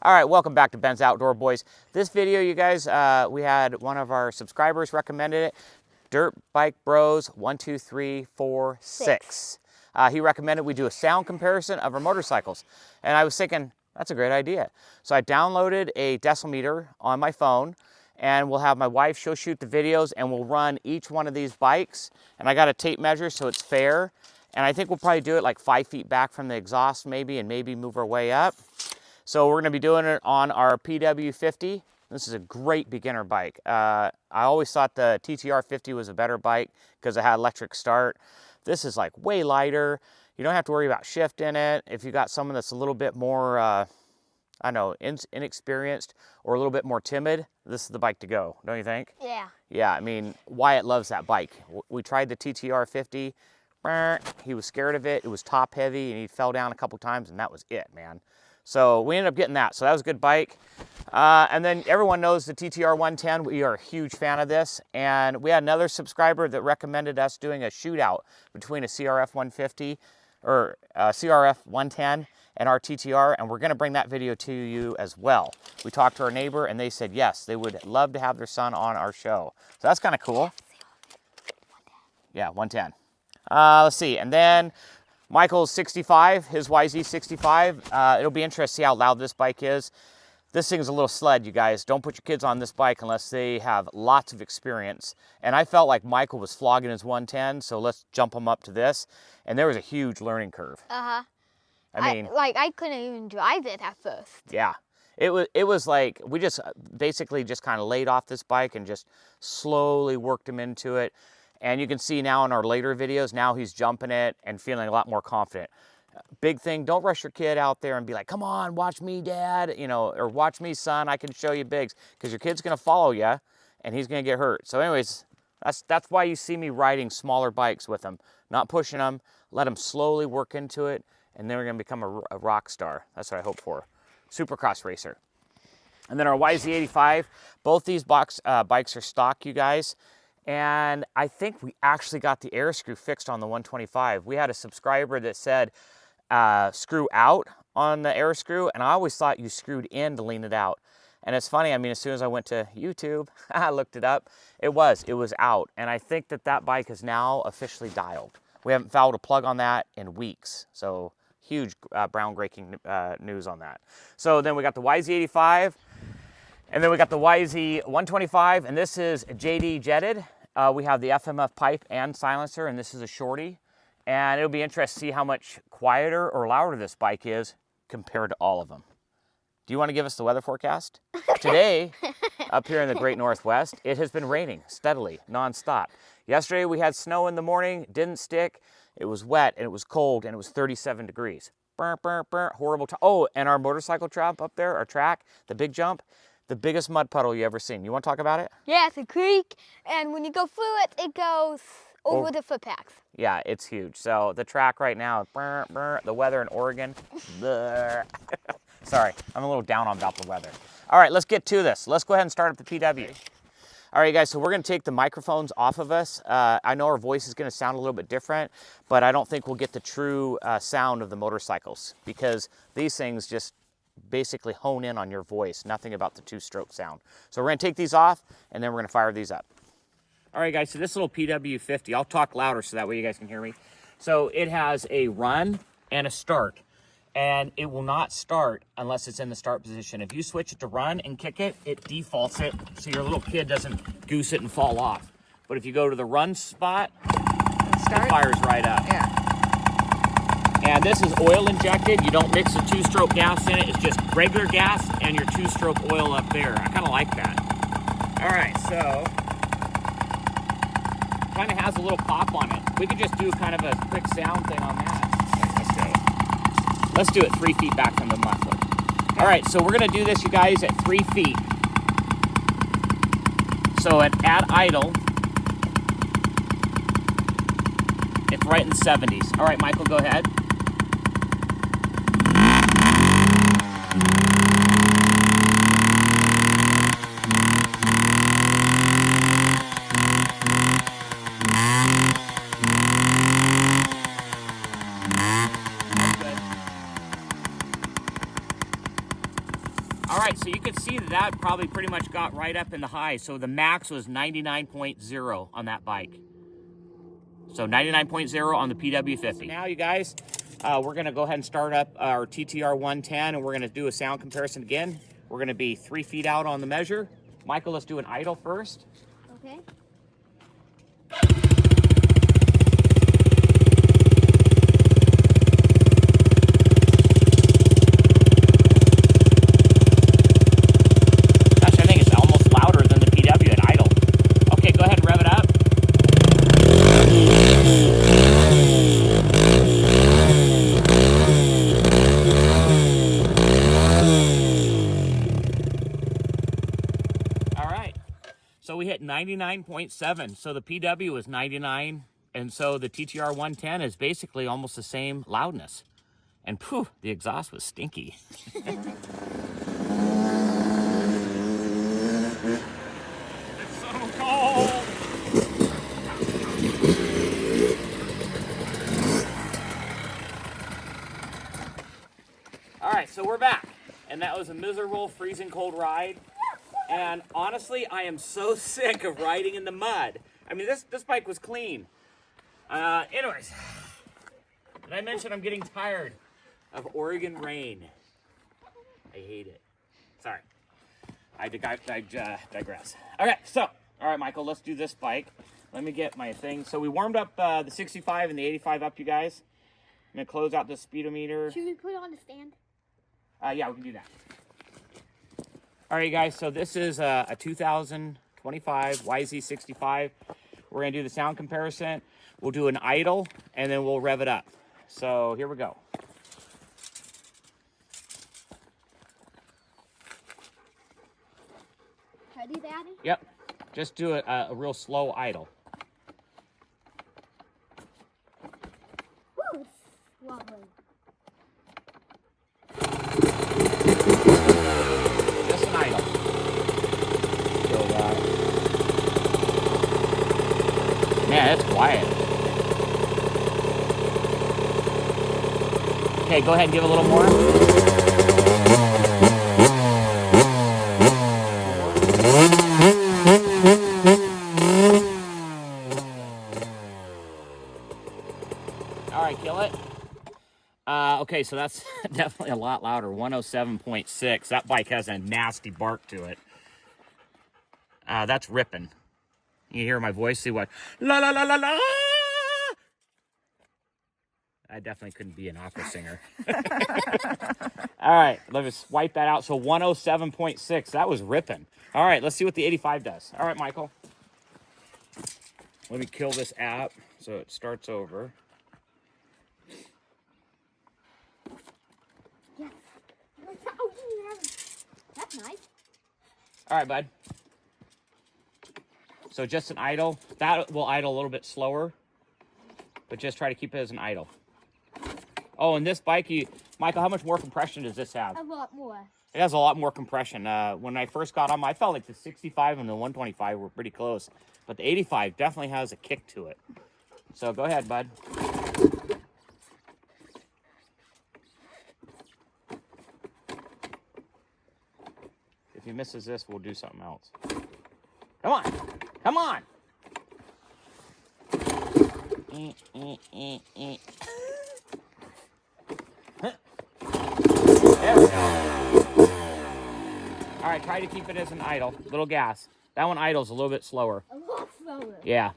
All right, welcome back to Ben's Outdoor Boys. This video, you guys, we had one of our subscribers recommended it. Dirt Bike Bros 1, 2, 3, 4, 6. He recommended we do a sound comparison of our motorcycles. And I was thinking, that's a great idea. So I downloaded a decimeter on my phone, and we'll have my wife, she'll shoot the videos, and we'll run each one of these bikes. And I got a tape measure so it's fair. And I think we'll probably do it like 5 feet back from the exhaust maybe, and maybe move our way up. So we're gonna be doing it on our PW50. This is a great beginner bike. I always thought the TTR 50 was a better bike because it had electric start. This is like way lighter. You don't have to worry about shift in it. If you got someone that's a little bit more, I don't know, inexperienced or a little bit more timid, this is the bike to go, don't you think? Yeah. Yeah, I mean, Wyatt loves that bike. We tried the TTR 50. He was scared of it. It was top heavy and he fell down a couple times and that was it, man. So we ended up getting that. So that was a good bike. And then everyone knows the TTR 110. We are a huge fan of this. And we had another subscriber that recommended us doing a shootout between a CRF 150 or CRF 110 and our TTR. And we're going to bring that video to you as well. We talked to our neighbor and they said, yes, they would love to have their son on our show. So that's kind of cool. Yeah, 110. Let's see. And then Michael's 65, his YZ65. It'll be interesting to see how loud this bike is. This thing's a little sled, you guys. Don't put your kids on this bike unless they have lots of experience. And I felt like Michael was flogging his 110, so let's jump him up to this. And there was a huge learning curve. Uh-huh. I mean, I couldn't even drive it at first. Yeah. It was like, we just basically just kind of laid off this bike and just slowly worked him into it. And you can see now in our later videos, now he's jumping it and feeling a lot more confident. Big thing, don't rush your kid out there and be like, come on, watch me, Dad, you know, or watch me, son, I can show you bigs. Because your kid's going to follow you and he's going to get hurt. So anyways, that's why you see me riding smaller bikes with him. Not pushing them, let him slowly work into it, and then we're going to become a rock star. That's what I hope for. Supercross racer. And then our YZ85, both these bikes are stock, you guys. And I think we actually got the air screw fixed on the 125. We had a subscriber that said screw out on the air screw, and I always thought you screwed in to lean it out. And it's funny, I mean, as soon as I went to YouTube, I looked it up, it was out. And I think that bike is now officially dialed. We haven't fouled a plug on that in weeks. So huge groundbreaking news on that. So then we got the YZ85, and then we got the YZ125, and this is JD jetted. We have the FMF pipe and silencer, and this is a shorty. And it'll be interesting to see how much quieter or louder this bike is compared to all of them. Do you want to give us the weather forecast? Today, up here in the Great Northwest, it has been raining steadily, nonstop. Yesterday we had snow in the morning, didn't stick. It was wet and it was cold and it was 37 degrees. Burr, burr, burr, horrible. Oh, and our motorcycle jump up there, our track, the big jump, the biggest mud puddle you ever seen. You want to talk about it? Yeah, it's a creek, and when you go through it, it goes over the footpaths. Yeah, it's huge. So the track right now, burr, burr, the weather in Oregon. Sorry, I'm a little down on about the weather. All right, let's get to this. Let's go ahead and start up the PW. All right, guys, so we're going to take the microphones off of us. I know our voice is going to sound a little bit different, but I don't think we'll get the true sound of the motorcycles because these things just basically hone in on your voice, nothing about the two-stroke sound. So we're going to take these off, and then we're going to fire these up. All right, guys, so this little PW50, I'll talk louder so that way you guys can hear me. So it has a run and a start, and it will not start unless it's in the start position. If you switch it to run and kick it, it defaults it so your little kid doesn't goose it and fall off. But if you go to the run spot, it fires right up. Yeah. And this is oil injected. You don't mix a two-stroke gas in it. It's just regular gas and your two-stroke oil up there. I kind of like that. All right, so kind of has a little pop on it. We could just do kind of a quick sound thing on that. Let's do it 3 feet back from the muffler. All right, so we're going to do this, you guys, at 3 feet. So at idle, it's right in the 70s. All right, Michael, go ahead. All right, so you can see that probably pretty much got right up in the high. So the max was 99.0 on that bike. So 99.0 on the PW50. So now you guys, we're gonna go ahead and start up our TTR 110 and we're gonna do a sound comparison again. We're gonna be 3 feet out on the measure. Michael, let's do an idle first. Okay. Gosh, I think it's almost louder than the PW at idle. Okay, go ahead and rev it up. All right, so we hit 99.7. So the PW was 99, and so the TTR 110 is basically almost the same loudness. And phew, the exhaust was stinky. It's so cold. All right, so we're back. And that was a miserable, freezing cold ride. And honestly, I am so sick of riding in the mud. I mean, this bike was clean. Anyways, did I mention I'm getting tired of Oregon rain? I hate it. Sorry. I digress. Okay, so, all right, Michael, let's do this bike. Let me get my thing. So we warmed up the 65 and the 85 up, you guys. I'm going to close out the speedometer. Should we put it on the stand? Yeah, we can do that. All right, guys, so this is a 2025 YZ65. We're going to do the sound comparison. We'll do an idle, and then we'll rev it up. So here we go. Ready, Daddy? Yep, just do a real slow idle. Woo, it's lovely. Just an idle. Man, it's quiet. Okay, go ahead and give a little more. All right, kill it. Okay, so that's definitely a lot louder. 107.6. That bike has a nasty bark to it. That's ripping. You hear my voice? See what? La la la la la. I definitely couldn't be an opera singer. All right, let me wipe that out. So 107.6. That was ripping. All right, let's see what the 85 does. All right, Michael. Let me kill this app so it starts over. Yes. Oh, that's nice. All right, bud. So just an idle. That will idle a little bit slower, but just try to keep it as an idle. Oh, and this bike, Michael, how much more compression does this have? A lot more. It has a lot more compression. When I first got on, I felt like the 65 and the 125 were pretty close, but the 85 definitely has a kick to it. So go ahead, bud. If he misses this, we'll do something else. Come on. Come on. There we go. All right, try to keep it as an idle. Little gas. That one idles a little bit slower. A lot slower. Yeah.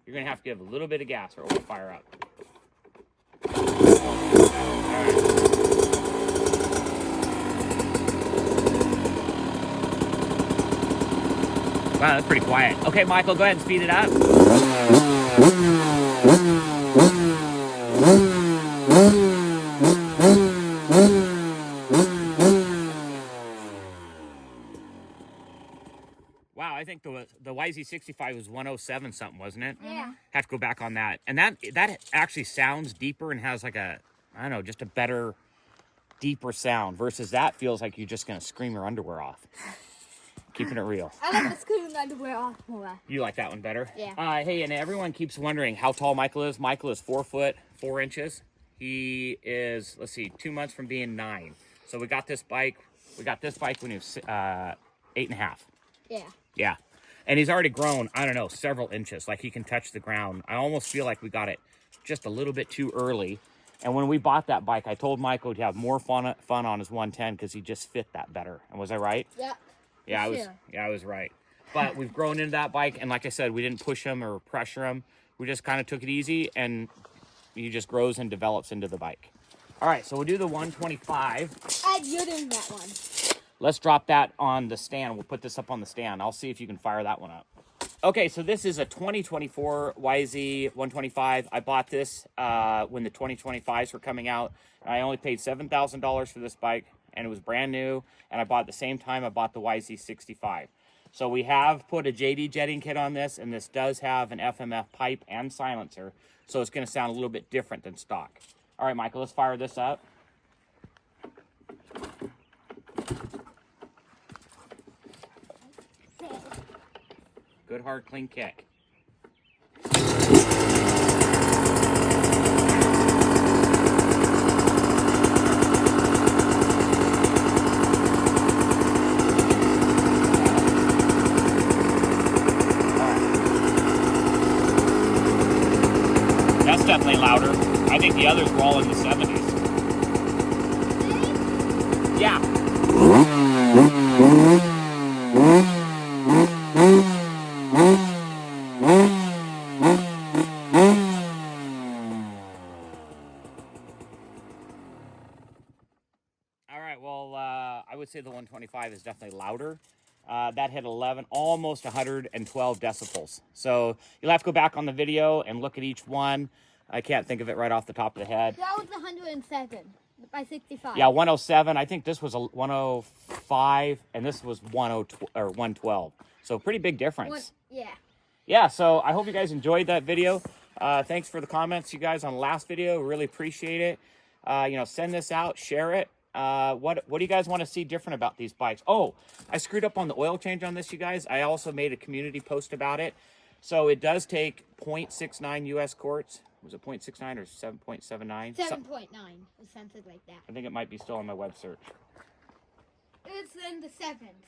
You're going to have to give a little bit of gas or it will fire up. All right. Wow, that's pretty quiet. Okay, Michael, go ahead and speed it up. Wow, I think the YZ65 was 107 something, wasn't it? Yeah. Have to go back on that. And that actually sounds deeper and has like a, I don't know, just a better, deeper sound versus that feels like you're just going to scream your underwear off. Keeping it real. I like the screwing underwear off more. You like that one better? Yeah. Hey, and everyone keeps wondering how tall Michael is. Michael is 4 foot 4 inches. He is, let's see, 2 months from being 9. So we got this bike. We got this bike when he was 8.5. Yeah. Yeah. And he's already grown, I don't know, several inches. Like he can touch the ground. I almost feel like we got it just a little bit too early. And when we bought that bike, I told Michael to have more fun on his 110 because he just fit that better. And was I right? Yeah. Yeah, I was right. But we've grown into that bike, and like I said, we didn't push him or pressure him. We just kind of took it easy, and he just grows and develops into the bike. All right, so we'll do the 125. You're doing that one. Let's drop that on the stand. We'll put this up on the stand. I'll see if you can fire that one up. Okay, so this is a 2024 YZ 125. I bought this when the 2025s were coming out. I only paid $7,000 for this bike, and it was brand new. And I bought at the same time I bought the YZ 65. So we have put a JD jetting kit on this, and this does have an FMF pipe and silencer. So it's going to sound a little bit different than stock. All right, Michael, let's fire this up. Good, hard, clean kick. That's definitely louder. I think the others were all in the 70s. Yeah. All right, well, I would say the 125 is definitely louder. That hit 11, almost 112 decibels. So you'll have to go back on the video and look at each one. I can't think of it right off the top of the head. That was 107 by 65. Yeah, 107. I think this was a 105, and this was 112. So pretty big difference. Yeah. Yeah, so I hope you guys enjoyed that video. Thanks for the comments, you guys, on the last video. Really appreciate it. Send this out, share it. What do you guys want to see different about these bikes? Oh, I screwed up on the oil change on this, you guys. I also made a community post about it. So it does take 0.69 US quarts. Was it 0.69 or 7.79? 7.9 or something like that. I think it might be still on my web search. It's in the sevens.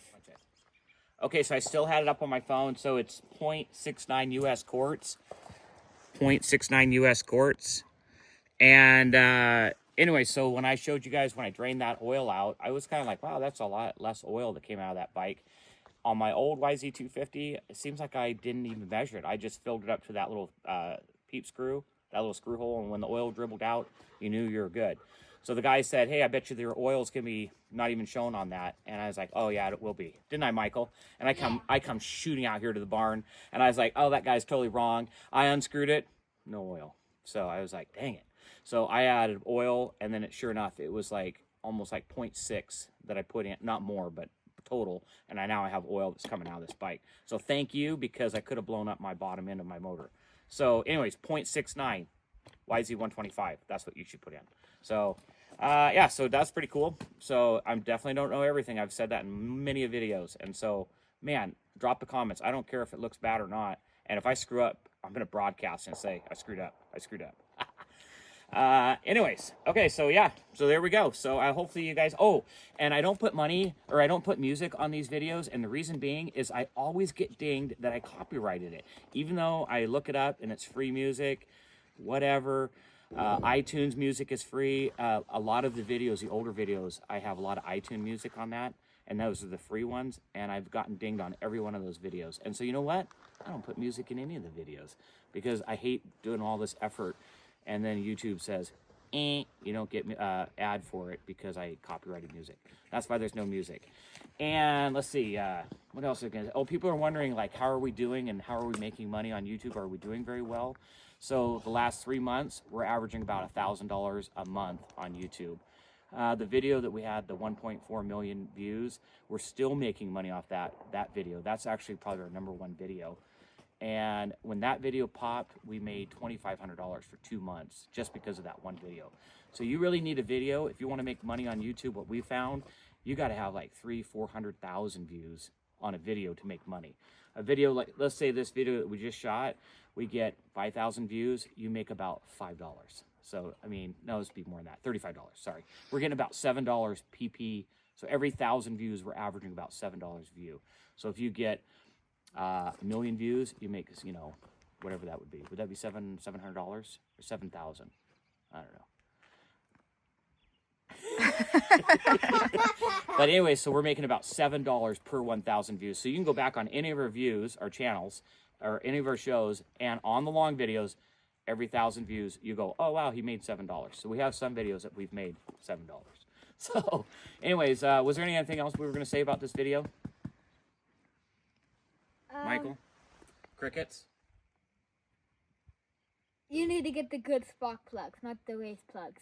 Okay, so I still had it up on my phone. So it's 0.69 US quarts. 0.69 US quarts. And anyway, so when I showed you guys when I drained that oil out, I was kind of like, wow, that's a lot less oil that came out of that bike. On my old YZ250, it seems like I didn't even measure it. I just filled it up to that little peep screw, that little screw hole, and when the oil dribbled out, you knew you were good. So the guy said, hey, I bet you your oil's going to be not even shown on that. And I was like, oh, yeah, it will be. Didn't I, Michael? And I come shooting out here to the barn, and I was like, oh, that guy's totally wrong. I unscrewed it, no oil. So I was like, dang it. So I added oil, and then sure enough, it was like almost like 0.6 that I put in, not more, but total. And now I have oil that's coming out of this bike. So thank you, because I could have blown up my bottom end of my motor. So anyways, 0.69 YZ125. That's what you should put in. So yeah, so that's pretty cool. So I definitely don't know everything. I've said that in many videos. And so, man, drop the comments. I don't care if it looks bad or not. And if I screw up, I'm going to broadcast and say, I screwed up. I screwed up. Anyways, okay, so yeah, so there we go. So hopefully you guys, oh, and I don't put money, or I don't put music on these videos, and the reason being is I always get dinged that I copyrighted it, even though I look it up and it's free music, whatever. iTunes music is free. A lot of the videos, the older videos, I have a lot of iTunes music on that, and those are the free ones, and I've gotten dinged on every one of those videos. And so you know what? I don't put music in any of the videos, because I hate doing all this effort. And then YouTube says, you don't get ad for it because I copyrighted music. That's why there's no music. And let's see, what else is going to? Oh, people are wondering, like, how are we doing and how are we making money on YouTube? Are we doing very well? So the last 3 months, we're averaging about $1,000 a month on YouTube. The video that we had, the 1.4 million views, we're still making money off that video. That's actually probably our #1 video. And when that video popped, we made $2,500 for 2 months just because of that one video. So you really need a video. If you want to make money on YouTube, what we found, you got to have like 300,000-400,000 views on a video to make money. A video like, let's say this video that we just shot, we get 5,000 views, you make about $5. So, I mean, no, this would be more than that, $35, sorry. We're getting about $7 PP. So every 1,000 views, we're averaging about $7 a view. So if you get 1 million views, you make, you know, whatever that would be. Would that be $700 or 7,000? I don't know. But anyway, so we're making about $7 per 1,000 views. So you can go back on any of our views, our channels, or any of our shows, and on the long videos, every 1,000 views, you go, oh wow, he made $7. So we have some videos that we've made $7. So, anyways, was there anything else we were going to say about this video? Michael? Crickets? You need to get the good spark plugs, not the race plugs.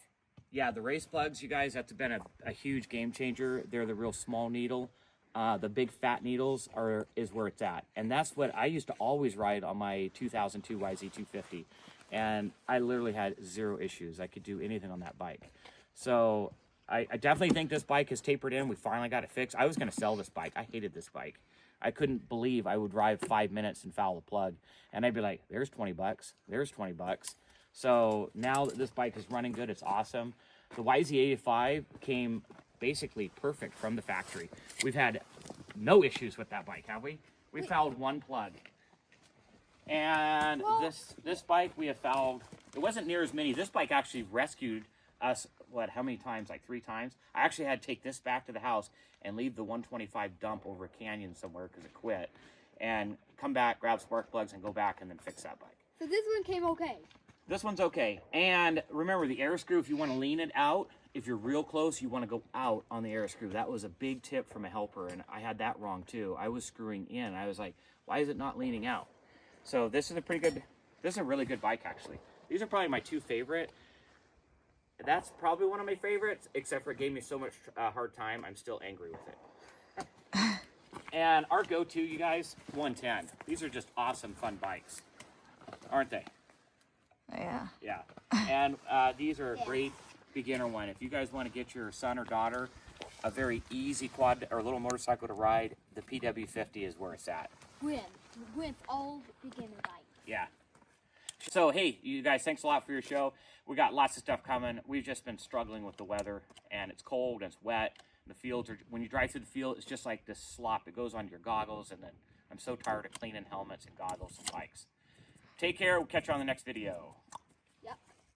Yeah, the race plugs, you guys, that's been a huge game changer. They're the real small needle. The big fat needles is where it's at. And that's what I used to always ride on my 2002 YZ250. And I literally had 0 issues. I could do anything on that bike. So I definitely think this bike has tapered in. We finally got it fixed. I was going to sell this bike. I hated this bike. I couldn't believe I would drive 5 minutes and foul the plug. And I'd be like, there's 20 bucks. There's 20 bucks. So now that this bike is running good, it's awesome. The YZ85 came basically perfect from the factory. We've had no issues with that bike, have we? We fouled 1 plug. And this bike we have fouled, it wasn't near as many. This bike actually rescued us, how many times? Like 3 times. I actually had to take this back to the house and leave the 125 dump over a canyon somewhere because it quit. And come back, grab spark plugs, and go back and then fix that bike. So this one came okay? This one's okay. And remember, the air screw, if you want to lean it out, if you're real close, you want to go out on the air screw. That was a big tip from a helper, and I had that wrong too. I was screwing in. I was like, why is it not leaning out? So this is a really good bike, actually. These are probably my 2 favorite. That's probably one of my favorites, except for it gave me so much hard time. I'm still angry with it. And our go-to, you guys, 110. These are just awesome, fun bikes, aren't they? Yeah. Yeah. And these are a great beginner one. If you guys want to get your son or daughter a very easy quad or little motorcycle to ride, the PW50 is where it's at. With all beginner bikes. Yeah. So, hey, you guys, thanks a lot for your show. We got lots of stuff coming. We've just been struggling with the weather, and it's cold and it's wet. The fields are, when you drive through the field, it's just like this slop. It goes on your goggles, and then I'm so tired of cleaning helmets and goggles and bikes. Take care. We'll catch you on the next video.